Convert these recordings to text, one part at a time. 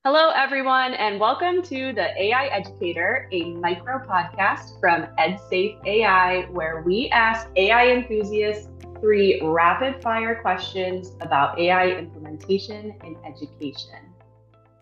Hello, everyone, and welcome to the AI Educator, a micro podcast from EdSafe AI, where we ask AI enthusiasts three rapid fire questions about AI implementation in education.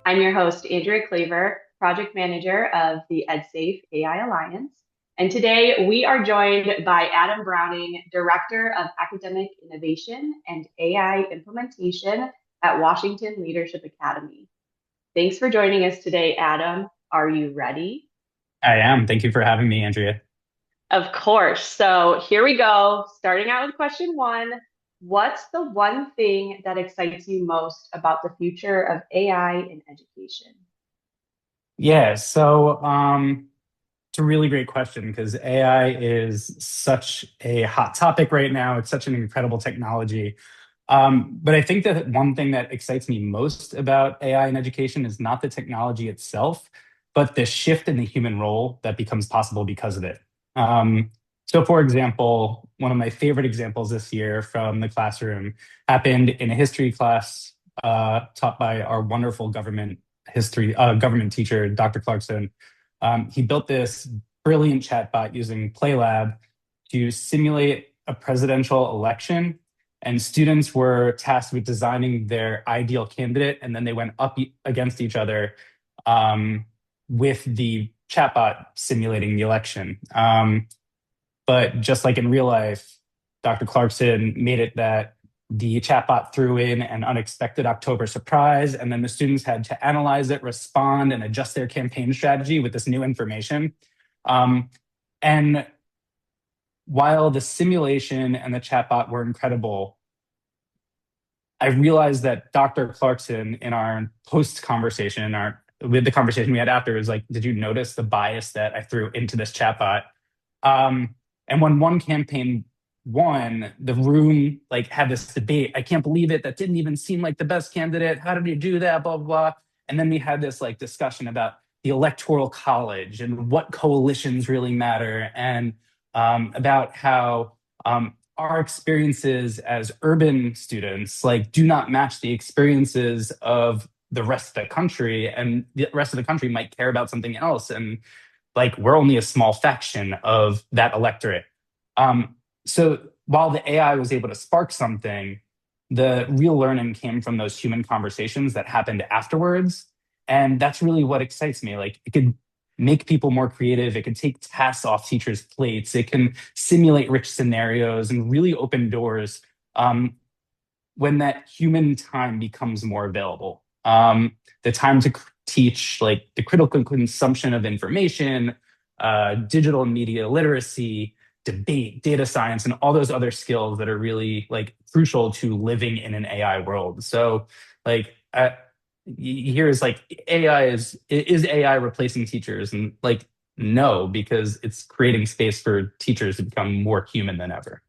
I'm your host, Andrea Claver, project manager of the EdSafe AI Alliance. And today we are joined by Adam Browning, Director of Academic Innovation and AI Implementation at Washington Leadership Academy. Thanks for joining us today, Adam. Are you ready? I am. Thank you for having me, Andrea. Of course. So here we go. Starting out with question one. What's the one thing that excites you most about the future of AI in education? It's a really great question because AI is such a hot topic right now. It's such an incredible technology. But I think that one thing that excites me most about AI in education is not the technology itself, but the shift in the human role that becomes possible because of it. For example, one of my favorite examples this year from the classroom happened in a history class taught by our wonderful government teacher, Dr. Clarkson. He built this brilliant chatbot using PlayLab to simulate a presidential election, and students were tasked with designing their ideal candidate, and then they went up against each other um, with the chatbot simulating the election. But just like in real life, Dr. Clarkson made it that the chatbot threw in an unexpected October surprise, and then the students had to analyze it, respond, and adjust their campaign strategy with this new information. Um, and while the simulation and the chatbot were incredible, I realized that Dr. Clarkson, in our post conversation, our with the conversation we had after, was like, "Did you notice the bias that I threw into this chatbot?" Um, and when one campaign won, the room like had this debate. I can't believe it. That didn't even seem like the best candidate. How did you do that? Blah blah blah. And then we had this like discussion about the electoral college and what coalitions really matter, and about how our experiences as urban students like do not match the experiences of the rest of the country, and the rest of the country might care about something else, and like we're only a small faction of that electorate. So while the AI was able to spark something, the real learning came from those human conversations that happened afterwards. And that's really what excites me. Like it could make people more creative. It could take tasks off teachers' plates. It can simulate rich scenarios and really open doors when that human time becomes more available. The time to teach, like the critical consumption of information, digital media literacy, debate, data science, and all those other skills that are really like crucial to living in an AI world. Like, uh, here's like is AI replacing teachers? And like, no, because it's creating space for teachers to become more human than ever.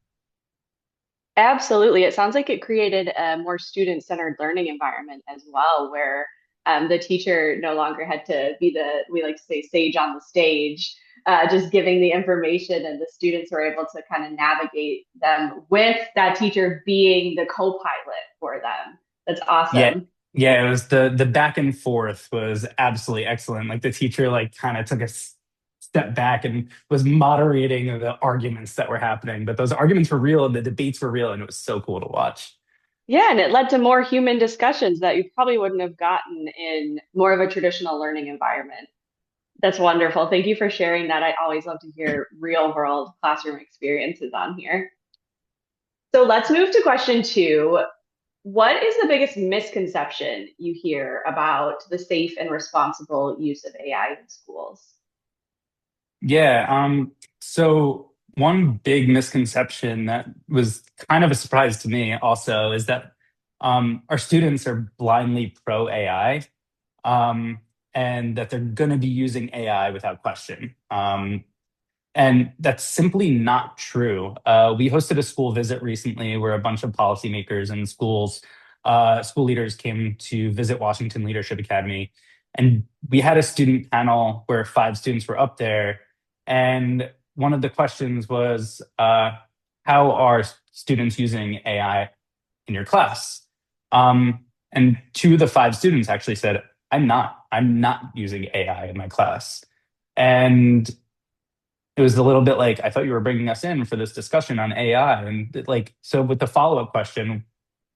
Absolutely. It sounds like it created a more student-centered learning environment as well, where the teacher no longer had to be we like to say, sage on the stage, just giving the information, and the students were able to kind of navigate them with that teacher being the co-pilot for them. That's Yeah. awesome. Yeah, it was the back and forth was absolutely excellent. Like the teacher like kind of took a step back and was moderating the arguments that were happening, but those arguments were real and the debates were real and it was so cool to watch. Yeah, and it led to more human discussions that you probably wouldn't have gotten in more of a traditional learning environment. That's wonderful. Thank you for sharing that. I always love to hear real world classroom experiences on here. So let's move to question two. What is the biggest misconception you hear about the safe and responsible use of AI in schools? Yeah, so one big misconception that was kind of a surprise to me also is that our students are blindly pro AI, um, and that they're going to be using AI without question. And that's simply not true. We hosted a school visit recently where a bunch of policymakers and school leaders came to visit Washington Leadership Academy. And we had a student panel where five students were up there. And one of the questions was, how are students using AI in your class? And two of the five students actually said, I'm not using AI in my class. And it was a little bit like, I thought you were bringing us in for this discussion on AI. And like, so with the follow-up question,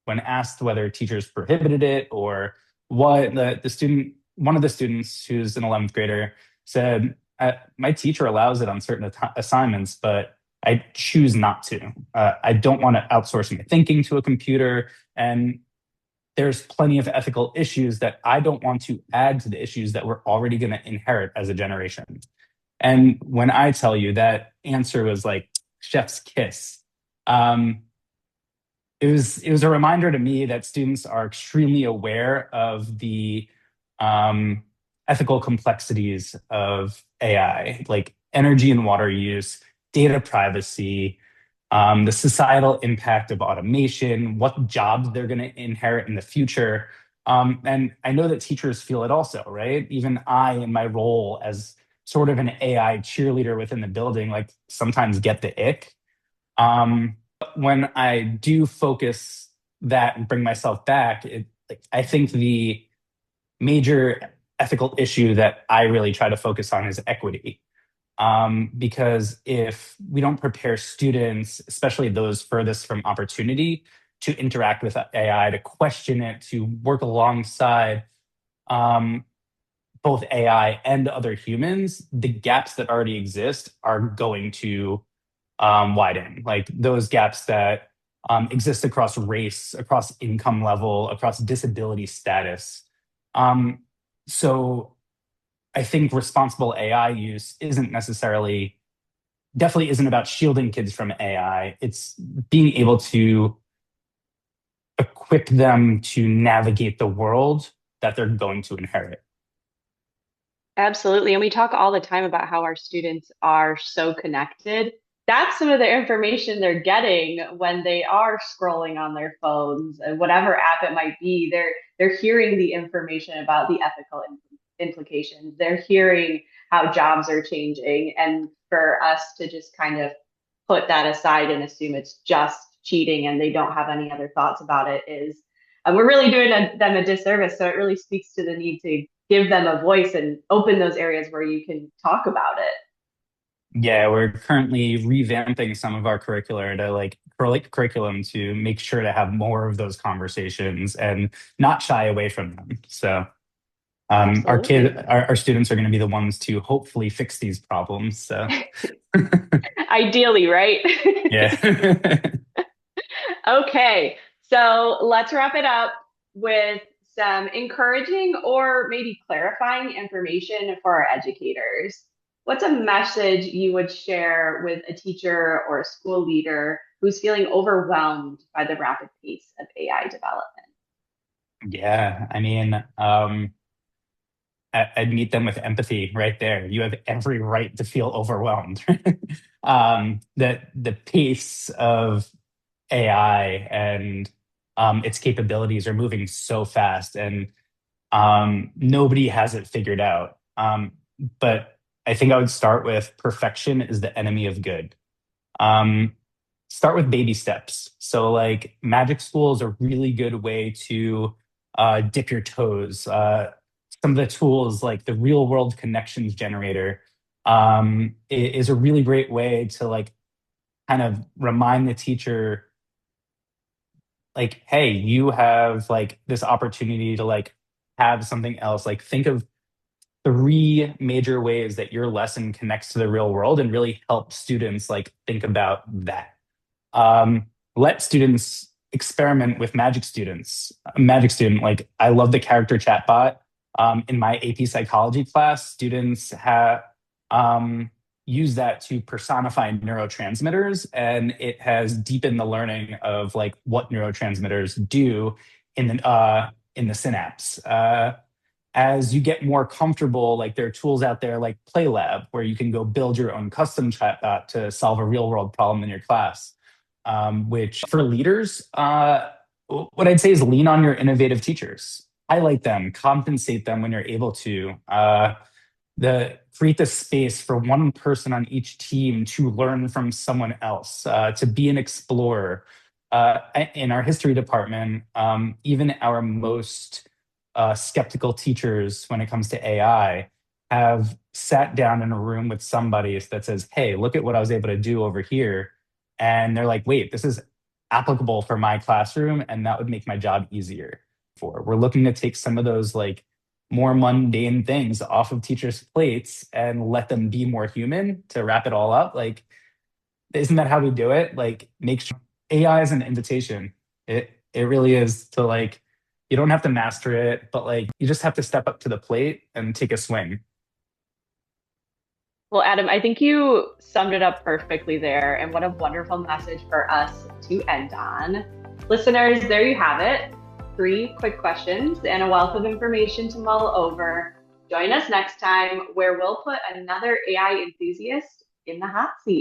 when asked whether teachers prohibited it or what, the student, one of the students who's an 11th grader said, my teacher allows it on certain assignments, but I choose not to. I don't want to outsource my thinking to a computer. And there's plenty of ethical issues that I don't want to add to the issues that we're already going to inherit as a generation. And when I tell you that answer was like chef's kiss, um, it was a reminder to me that students are extremely aware of the um, ethical complexities of AI, like energy and water use, data privacy, the societal impact of automation, what jobs they're going to inherit in the future. And I know that teachers feel it also, right? Even I, in my role as sort of an AI cheerleader within the building, like sometimes get the ick. When I do focus that and bring myself back, like, I think the major ethical issue that I really try to focus on is equity. Because if we don't prepare students, especially those furthest from opportunity, to interact with AI, to question it, to work alongside um, both AI and other humans, the gaps that already exist are going to widen. Like those gaps that exist across race, across income level, across disability status. Um, so I think responsible AI use isn't necessarily, definitely isn't about shielding kids from AI. It's being able to equip them to navigate the world that they're going to inherit. Absolutely. And we talk all the time about how our students are so connected. That's some of the information they're getting when they are scrolling on their phones and whatever app it might be. They're hearing the information about the ethical implications. They're hearing how jobs are changing. And for us to just kind of put that aside and assume it's just cheating and they don't have any other thoughts about it is we're really doing them a disservice. So it really speaks to the need to give them a voice and open those areas where you can talk about it. Yeah, we're currently revamping some of our curricular to curriculum to make sure to have more of those conversations and not shy away from them. So Absolutely. our students are going to be the ones to hopefully fix these problems. So Ideally, right? yeah. Okay, so let's wrap it up with some encouraging or maybe clarifying information for our educators. What's a message you would share with a teacher or a school leader who's feeling overwhelmed by the rapid pace of AI development? Yeah, I mean, I'd meet them with empathy right there. You have every right to feel overwhelmed. That the pace of AI and its capabilities are moving so fast, and nobody has it figured out. But I think I would start with perfection is the enemy of good. Um, Start with baby steps. So, like, magic school is a really good way to dip your toes. Some of the tools, like the real world connections generator, is a really great way to like kind of remind the teacher, like, hey, you have like this opportunity to like have something else. Like, think of three major ways that your lesson connects to the real world and really help students like think about that. Let students experiment with magic students. A magic student, like I love the character chatbot. In my AP psychology class, students have um, used that to personify neurotransmitters, and it has deepened the learning of like what neurotransmitters do in the synapse. As you get more comfortable, like there are tools out there like PlayLab where you can go build your own custom chatbot to solve a real world problem in your class. Which for leaders, what I'd say is lean on your innovative teachers, highlight them, compensate them when you're able to. Create the space for one person on each team to learn from someone else, to be an explorer. In our history department, even our most skeptical teachers when it comes to AI have sat down in a room with somebody that says, "Hey, look at what I was able to do over here," and they're like, "Wait, this is applicable for my classroom, and that would make my job easier." We're looking to take some of those like more mundane things off of teachers' plates and let them be more human to wrap it all up. Like, isn't that how we do it? Like, make sure AI is an invitation. It really is to like, you don't have to master it, but like you just have to step up to the plate and take a swing. Well, Adam, I think you summed it up perfectly there. And what a wonderful message for us to end on. Listeners, there you have it. 3 quick questions and a wealth of information to mull over. Join us next time where we'll put another AI enthusiast in the hot seat.